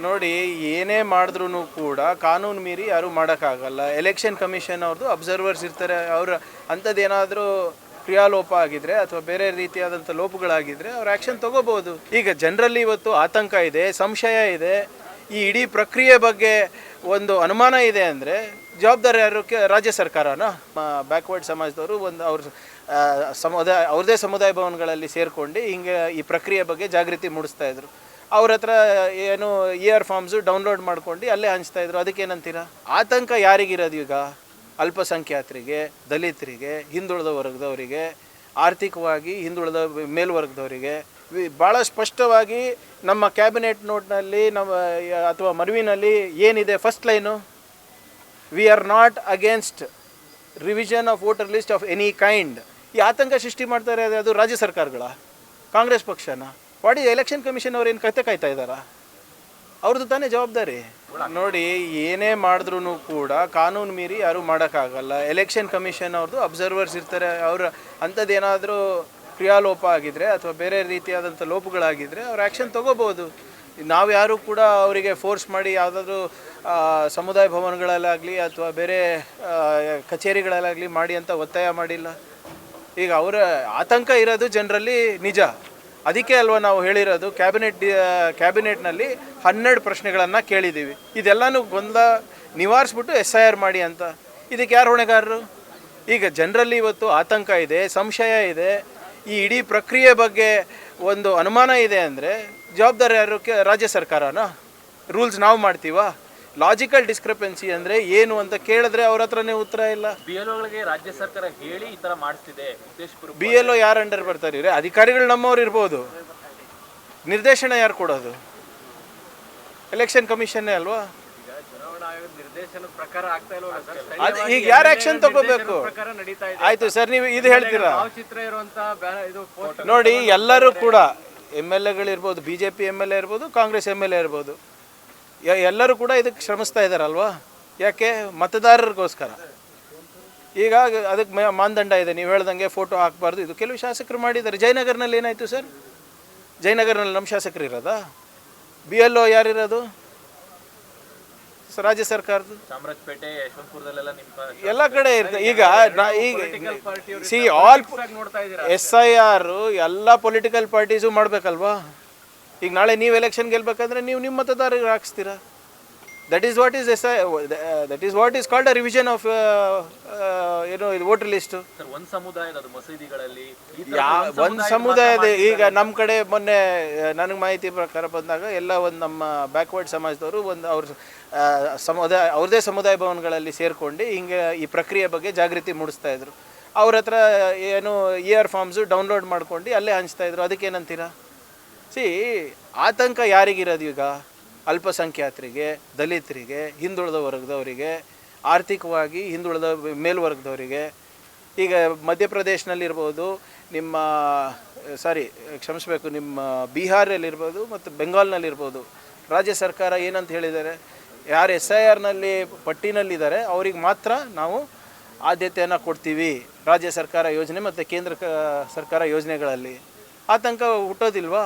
ನೋಡಿ, ಏನೇ ಮಾಡಿದ್ರು ಕೂಡ ಕಾನೂನು ಮೀರಿ ಯಾರು ಮಾಡೋಕ್ಕಾಗಲ್ಲ. ಎಲೆಕ್ಷನ್ ಕಮಿಷನ್ ಅವ್ರದ್ದು ಅಬ್ಸರ್ವರ್ಸ್ ಇರ್ತಾರೆ. ಅವ್ರ ಅಂಥದ್ದೇನಾದರೂ ಕ್ರಿಯಾಲೋಪ ಆಗಿದ್ರೆ ಅಥವಾ ಬೇರೆ ರೀತಿಯಾದಂಥ ಲೋಪಗಳಾಗಿದ್ದರೆ ಅವ್ರು ಆ್ಯಕ್ಷನ್ ತೊಗೋಬೋದು. ಈಗ ಜನರಲ್ಲಿ ಇವತ್ತು ಆತಂಕ ಇದೆ, ಸಂಶಯ ಇದೆ, ಈ ಇಡೀ ಪ್ರಕ್ರಿಯೆ ಬಗ್ಗೆ ಒಂದು ಅನುಮಾನ ಇದೆ ಅಂದರೆ ಜವಾಬ್ದಾರಿ ಯಾರು? ರಾಜ್ಯ ಸರ್ಕಾರನ. ಬ್ಯಾಕ್ವರ್ಡ್ ಸಮಾಜದವರು ಒಂದು ಅವ್ರದ್ದೇ ಸಮುದಾಯ ಭವನಗಳಲ್ಲಿ ಸೇರ್ಕೊಂಡು ಹಿಂಗೆ ಈ ಪ್ರಕ್ರಿಯೆ ಬಗ್ಗೆ ಜಾಗೃತಿ ಮೂಡಿಸ್ತಾಯಿದ್ರು. ಅವ್ರ ಹತ್ರ ಏನು ಫಾರ್ಮ್ಸು ಡೌನ್ಲೋಡ್ ಮಾಡ್ಕೊಂಡು ಅಲ್ಲೇ ಹಂಚ್ತಾಯಿದ್ರು. ಅದಕ್ಕೇನಂತೀರ? ಆತಂಕ ಯಾರಿಗಿರೋದು ಈಗ? ಅಲ್ಪಸಂಖ್ಯಾತರಿಗೆ, ದಲಿತರಿಗೆ, ಹಿಂದುಳಿದ ವರ್ಗದವರಿಗೆ, ಆರ್ಥಿಕವಾಗಿ ಹಿಂದುಳಿದ ಮೇಲ್ವರ್ಗದವರಿಗೆ ಭಾಳ ಸ್ಪಷ್ಟವಾಗಿ ನಮ್ಮ ಕ್ಯಾಬಿನೆಟ್ ನೋಟ್ನಲ್ಲಿ ಅಥವಾ ಮನವಿನಲ್ಲಿ ಏನಿದೆ? First line, we are not against revision of voter list of any kind. ಈ ಆತಂಕ ಸೃಷ್ಟಿ ಮಾಡ್ತಾರೆ ಅದು ರಾಜ್ಯ ಸರ್ಕಾರಗಳ, ಕಾಂಗ್ರೆಸ್ ಪಕ್ಷನ. ವಾಟ್ ಈಸ್ ಎಲೆಕ್ಷನ್ ಕಮಿಷನ್ ಅವ್ರು ಏನು ಕತೆ ಕಾಯ್ತಾ ಇದ್ದಾರಾ? ಅವ್ರದ್ದು ತಾನೇ ಜವಾಬ್ದಾರಿ. ನೋಡಿ, ಏನೇ ಮಾಡಿದ್ರು ಕೂಡ ಕಾನೂನು ಮೀರಿ ಯಾರು ಮಾಡೋಕ್ಕಾಗಲ್ಲ. ಎಲೆಕ್ಷನ್ ಕಮಿಷನ್ ಅವ್ರದ್ದು ಅಬ್ಸರ್ವರ್ಸ್ ಇರ್ತಾರೆ. ಅವ್ರ ಅಂಥದ್ದೇನಾದರೂ ಕ್ರಿಯಾಲೋಪ ಆಗಿದ್ದರೆ ಅಥವಾ ಬೇರೆ ರೀತಿಯಾದಂಥ ಲೋಪಗಳಾಗಿದ್ದರೆ ಅವ್ರು ಆ್ಯಕ್ಷನ್ ತೊಗೋಬೋದು. ನಾವು ಯಾರೂ ಕೂಡ ಅವರಿಗೆ ಫೋರ್ಸ್ ಮಾಡಿ ಯಾವುದಾದ್ರೂ ಸಮುದಾಯ ಭವನಗಳಲ್ಲಾಗಲಿ ಅಥವಾ ಬೇರೆ ಕಚೇರಿಗಳಲ್ಲಾಗಲಿ ಮಾಡಿ ಅಂತ ಒತ್ತಾಯ ಮಾಡಿಲ್ಲ. ಈಗ ಅವರ ಆತಂಕ ಇರೋದು ಜನರಲ್ಲಿ ನಿಜ. ಅದಕ್ಕೆ ಅಲ್ವಾ ನಾವು ಹೇಳಿರೋದು ಕ್ಯಾಬಿನೆಟ್ನಲ್ಲಿ 12 ಪ್ರಶ್ನೆಗಳನ್ನು ಕೇಳಿದ್ದೀವಿ. ಇದೆಲ್ಲನೂ ಗೊಂದಲ ನಿವಾರಿಸ್ಬಿಟ್ಟು SIR ಮಾಡಿ ಅಂತ. ಇದಕ್ಕೆ ಯಾರು ಹೊಣೆಗಾರರು? ಈಗ ಜನರಲ್ಲಿ ಇವತ್ತು ಆತಂಕ ಇದೆ, ಸಂಶಯ ಇದೆ, ಈ ಇಡೀ ಪ್ರಕ್ರಿಯೆ ಬಗ್ಗೆ ಒಂದು ಅನುಮಾನ ಇದೆ ಅಂದರೆ ಜವಾಬ್ದಾರಿ ಯಾರು? ರಾಜ್ಯ ಸರ್ಕಾರನ. ರೂಲ್ಸ್ ನಾವು ಮಾಡ್ತೀವಾ? ಲಾಜಿಕಲ್ ಡಿಸ್ಕ್ರಿಪೆನ್ಸಿ ಅಂದರೆ ಏನು ಅಂತ ಕೇಳಿದ್ರೆ ಅವ್ರ ಹತ್ರನೇ ಉತ್ತರ ಇಲ್ಲ. BLOಗಳಿಗೆ ರಾಜ್ಯ ಸರ್ಕಾರ ಹೇಳಿ ಈ ಥರ ಮಾಡಿಸ್ತಿದೆ. BLO ಯಾರು ಅಂಡರ್ ಬರ್ತಾರೆ? ಇವ್ರೆ ಅಧಿಕಾರಿಗಳು ನಮ್ಮವ್ರು ಇರ್ಬೋದು, ನಿರ್ದೇಶನ ಯಾರು ಕೊಡೋದು? ಎಲೆಕ್ಷನ್ ಕಮಿಷನ್ನೇ ಅಲ್ವಾ? ಅದು ಈಗ ಯಾರು ಆ್ಯಕ್ಷನ್ ತಗೋಬೇಕು? ಆಯಿತು ಸರ್, ನೀವು ಇದು ಹೇಳ್ತೀರಾ? ನೋಡಿ, ಎಲ್ಲರೂ ಕೂಡ MLA ಗಳಿರ್ಬೋದು, BJP MLA ಇರ್ಬೋದು, ಕಾಂಗ್ರೆಸ್ MLA ಇರ್ಬೋದು, ಎಲ್ಲರೂ ಕೂಡ ಇದಕ್ಕೆ ಶ್ರಮಿಸ್ತಾ ಇದ್ದಾರಲ್ವಾ? ಯಾಕೆ? ಮತದಾರರಿಗೋಸ್ಕರ. ಈಗ ಅದಕ್ಕೆ ಮಾನದಂಡ ಇದೆ. ನೀವು ಹೇಳ್ದಂಗೆ ಫೋಟೋ ಹಾಕಬಾರ್ದು. ಇದು ಕೆಲವು ಶಾಸಕರು ಮಾಡಿದ್ದಾರೆ. ಜಯನಗರ್ನಲ್ಲಿ ಏನಾಯಿತು ಸರ್? ಜಯನಗರ್ನಲ್ಲಿ ನಮ್ಮ ಶಾಸಕರು ಇರೋದಾ? BLO ಯಾರಿರೋದು? ರಾಜ್ಯ ಸರ್ಕಾರದ್ದು. ಚಾಮರಾಜಪೇಟೆ, ಯಶವಂತಪುರದಲ್ಲೆಲ್ಲ ಎಲ್ಲ ಕಡೆ ಇರ್ತದೆ. ಈಗ ಆಲ್ SIR ಎಲ್ಲ ಪೊಲಿಟಿಕಲ್ ಪಾರ್ಟೀಸು ಮಾಡಬೇಕಲ್ವಾ? ಈಗ ನಾಳೆ ನೀವು ಎಲೆಕ್ಷನ್ ಗೆಲ್ಬೇಕಂದ್ರೆ ನೀವು ನಿಮ್ಮ ಮತದಾರರಿಗೆ ಹಾಕಿಸ್ತೀರಾ. That is what is called a revision of ಏನು ಇದು ವೋಟರ್ ಲಿಸ್ಟು. ಒಂದು ಸಮುದಾಯದ ಮಸೀದಿಗಳಲ್ಲಿ ಒಂದು ಸಮುದಾಯದ. ಈಗ ನಮ್ಮ ಕಡೆ ಮೊನ್ನೆ ನನಗೆ ಮಾಹಿತಿ ಪ್ರಕಾರ ಬಂದಾಗ ಎಲ್ಲ ಒಂದು ನಮ್ಮ ಬ್ಯಾಕ್ವರ್ಡ್ ಸಮಾಜದವರು ಒಂದು ಅವ್ರದ್ದೇ ಸಮುದಾಯ ಭವನಗಳಲ್ಲಿ ಸೇರ್ಕೊಂಡು ಹಿಂಗೆ ಈ ಪ್ರಕ್ರಿಯೆ ಬಗ್ಗೆ ಜಾಗೃತಿ ಮೂಡಿಸ್ತಾಯಿದ್ರು. ಅವ್ರ ಹತ್ರ ಏನು ಫಾರ್ಮ್ಸು ಡೌನ್ಲೋಡ್ ಮಾಡ್ಕೊಂಡು ಅಲ್ಲೇ ಹಂಚ್ತಾಯಿದ್ರು. ಅದಕ್ಕೇನಂತೀರಾ? ಆತಂಕ ಯಾರಿಗಿರೋದು ಈಗ? ಅಲ್ಪಸಂಖ್ಯಾತರಿಗೆ, ದಲಿತರಿಗೆ, ಹಿಂದುಳಿದ ವರ್ಗದವರಿಗೆ, ಆರ್ಥಿಕವಾಗಿ ಹಿಂದುಳಿದ ಮೇಲ್ವರ್ಗದವರಿಗೆ. ಈಗ ಮಧ್ಯಪ್ರದೇಶನಲ್ಲಿರ್ಬೋದು, ನಿಮ್ಮ ನಿಮ್ಮ ಬಿಹಾರಲ್ಲಿರ್ಬೋದು ಮತ್ತು ಬೆಂಗಾಲ್ನಲ್ಲಿರ್ಬೋದು, ರಾಜ್ಯ ಸರ್ಕಾರ ಏನಂತ ಹೇಳಿದ್ದಾರೆ? ಯಾರು SIRನಲ್ಲಿ ಪಟ್ಟಿನಲ್ಲಿದ್ದಾರೆ ಅವ್ರಿಗೆ ಮಾತ್ರ ನಾವು ಆದ್ಯತೆಯನ್ನು ಕೊಡ್ತೀವಿ ರಾಜ್ಯ ಸರ್ಕಾರ ಯೋಜನೆ ಮತ್ತು ಕೇಂದ್ರ ಸರ್ಕಾರ ಯೋಜನೆಗಳಲ್ಲಿ. ಆತಂಕ ಹುಟ್ಟೋದಿಲ್ವಾ?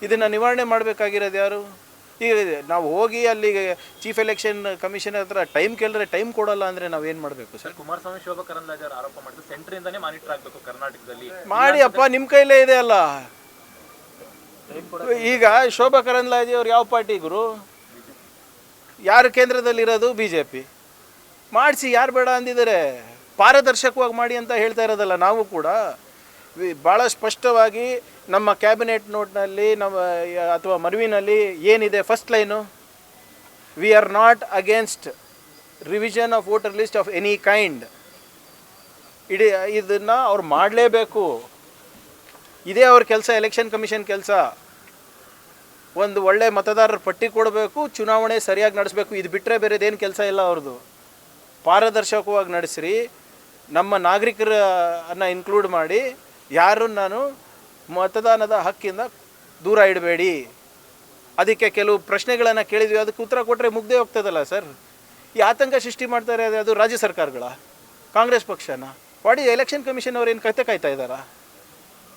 ಇದನ್ನು ನಿವಾರಣೆ ಮಾಡಬೇಕಾಗಿರೋದು ಯಾರು? ಈಗ ನಾವು ಹೋಗಿ ಅಲ್ಲಿಗೆ ಚೀಫ್ ಎಲೆಕ್ಷನ್ ಕಮಿಷನರ್ ಹತ್ರ ಟೈಮ್ ಕೇಳಿದ್ರೆ ಟೈಮ್ ಕೊಡಲ್ಲ ಅಂದರೆ ನಾವೇನು ಮಾಡಬೇಕು ಸರ್? ಕುಮಾರಸ್ವಾಮಿ, ಶೋಭಾ ಕರಂದ್ಲಾಜೆ ಅವರು ಆರೋಪ ಮಾಡಿದ್ರು ಸೆಂಟ್ರಿಂದಾನೇ ಮಾನಿಟರ್ ಆಗಬೇಕು ಕರ್ನಾಟಕದಲ್ಲಿ. ಮಾಡಿ ಅಪ್ಪ, ನಿಮ್ಮ ಕೈಲೇ ಇದೆ ಅಲ್ಲ. ಈಗ ಶೋಭಾ ಕರಂದ್ಲಾಜೆ ಅವ್ರು ಯಾವ ಪಾರ್ಟಿ ಗುರು? ಯಾರು ಕೇಂದ್ರದಲ್ಲಿರೋದು? BJP. ಮಾಡಿಸಿ, ಯಾರು ಬೇಡ ಅಂದಿದ್ದಾರೆ? ಪಾರದರ್ಶಕವಾಗಿ ಮಾಡಿ ಅಂತ ಹೇಳ್ತಾ ಇರೋದಲ್ಲ ನಾವು ಕೂಡ. ಭಾಳ ಸ್ಪಷ್ಟವಾಗಿ ನಮ್ಮ ಕ್ಯಾಬಿನೆಟ್ ನೋಟ್ನಲ್ಲಿ ಅಥವಾ ಮನವಿನಲ್ಲಿ ಏನಿದೆ? First line, we are not against revision of voter list of any kind. ಇದನ್ನು ಅವ್ರು ಮಾಡಲೇಬೇಕು. ಇದೇ ಅವ್ರ ಕೆಲಸ, ಎಲೆಕ್ಷನ್ ಕಮಿಷನ್ ಕೆಲಸ. ಒಂದು ಒಳ್ಳೆ ಮತದಾರರ ಪಟ್ಟಿ ಕೊಡಬೇಕು, ಚುನಾವಣೆ ಸರಿಯಾಗಿ ನಡೆಸಬೇಕು. ಇದು ಬಿಟ್ಟರೆ ಬೇರೆದೇನು ಕೆಲಸ ಇಲ್ಲ ಅವ್ರದ್ದು. ಪಾರದರ್ಶಕವಾಗಿ ನಡೆಸ್ರಿ, ನಮ್ಮ ನಾಗರಿಕರನ್ನು ಇನ್ಕ್ಲೂಡ್ ಮಾಡಿ, ಯಾರು ನಾನು ಮತದಾನದ ಹಕ್ಕಿಂದ ದೂರ ಇಡಬೇಡಿ. ಅದಕ್ಕೆ ಕೆಲವು ಪ್ರಶ್ನೆಗಳನ್ನು ಕೇಳಿದ್ವಿ, ಅದಕ್ಕೆ ಉತ್ತರ ಕೊಟ್ಟರೆ ಮುಗ್ದೇ ಹೋಗ್ತದಲ್ಲ ಸರ್. ಈ ಆತಂಕ ಸೃಷ್ಟಿ ಮಾಡ್ತಾರೆ ಅದು ರಾಜ್ಯ ಸರ್ಕಾರಗಳ, ಕಾಂಗ್ರೆಸ್ ಪಕ್ಷನ. ವಾಟ್ ಈಸ್ ಎಲೆಕ್ಷನ್ ಕಮಿಷನ್ ಅವ್ರು ಏನು ಕತೆ ಕಾಯ್ತಾ ಇದ್ದಾರಾ?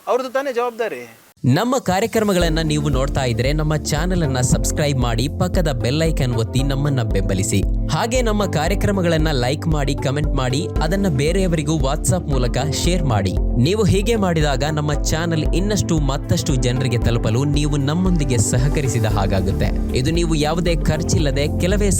ಅವ್ರದ್ದು ತಾನೇ ಜವಾಬ್ದಾರಿ. ನಮ್ಮ ಕಾರ್ಯಕ್ರಮಗಳನ್ನ ನೀವು ನೋಡ್ತಾ ಇದ್ರೆ ನಮ್ಮ ಚಾನೆಲ್ ಅನ್ನ ಸಬ್ಸ್ಕ್ರೈಬ್ ಮಾಡಿ ಪಕ್ಕದ ಬೆಲ್ ಐಕಾನ್ ಒತ್ತಿ ನಮ್ಮನ್ನ ಬೆಂಬಲಿಸಿ. ಹಾಗೆ ನಮ್ಮ ಕಾರ್ಯಕ್ರಮಗಳನ್ನ ಲೈಕ್ ಮಾಡಿ, ಕಮೆಂಟ್ ಮಾಡಿ, ಅದನ್ನ ಬೇರೆಯವರಿಗೂ ವಾಟ್ಸ್ಆಪ್ ಮೂಲಕ ಶೇರ್ ಮಾಡಿ. ನೀವು ಹೀಗೆ ಮಾಡಿದಾಗ ನಮ್ಮ ಚಾನೆಲ್ ಮತ್ತಷ್ಟು ಜನರಿಗೆ ತಲುಪಲು ನೀವು ನಮ್ಮೊಂದಿಗೆ ಸಹಕರಿಸಿದ ಹಾಗಾಗುತ್ತೆ. ಇದು ನೀವು ಯಾವುದೇ ಖರ್ಚಿಲ್ಲದೆ ಕೆಲವೇ